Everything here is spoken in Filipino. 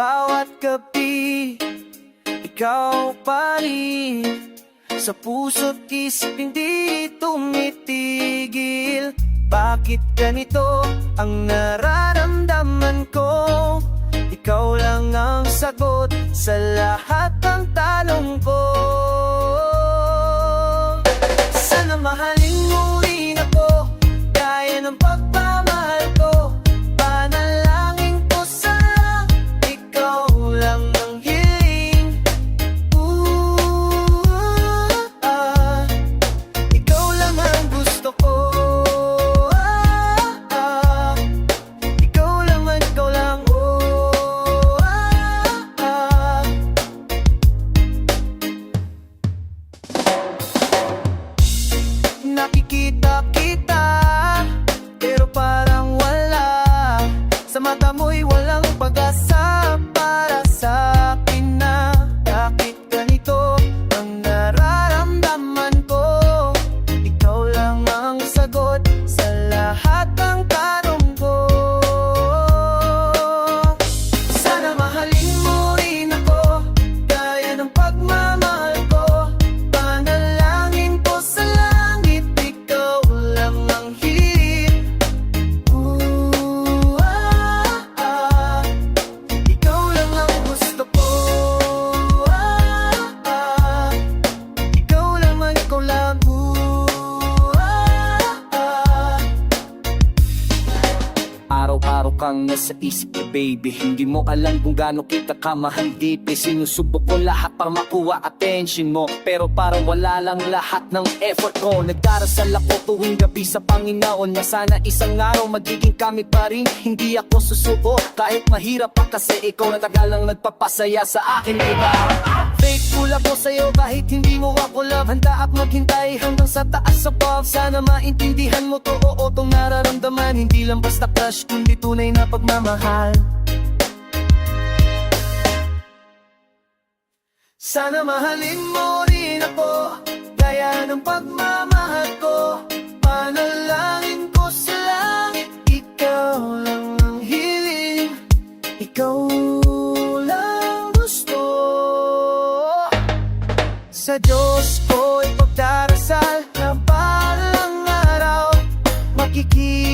bawat gabi, ikaw pa rin. Sa puso't isip hindi tumitigil. Bakit ganito ang nararamdaman ko? Ikaw lang ang sagot sa lahat ng tanong ko. Sana mahalin mo rin ako gaya ng pagmamahal ko. Panalangin ko sa ikaw lang ang hiling. Ikaw lang ang gusto ko. Ikaw lang, ikaw lang. Nakikita kita, pero parang wala. Sa mata mo'y walang pag-asa para sa akin na. Bakit ganito ang nararamdaman ko? Ikaw lang ang sagot sa lahat ng tanong ko. Sana mahalin mo rin ako gaya ng pagmamahal ko. Panalangin ko sa langit, ikaw lang ang hiling. Ikaw lang ang gusto ko. Ikaw lang, ikaw lang. Araw-araw kang nasa isip ko, baby. Hindi mo alam kung gaano kita kamahal deep. Sinusubok ko lahat para makuha attention mo, pero parang wala lang lahat ng effort ko. Nagdarasal ako tuwing gabi sa Panginoon na sana isang araw magiging kami pa rin. Hindi ako susuko kahit mahirap pa, kasi ikaw na tagalang nagpapasaya sa akin, diba? Faithful ako sa'yo kahit hindi mo ako love. Handa at maghintay hanggang sa taas above. Sana maintindihan mo to, oo, tong nararamdaman. Hindi lang basta crush, kundi tunay na pagmamahal. Sana mahalin mo rin ako gaya ng pagmamahal ko. Panalangin ko sa langit, ikaw lang ang hiling. Ikaw lang gusto. Sa Diyos ko'y pagdarasal na balang araw makikita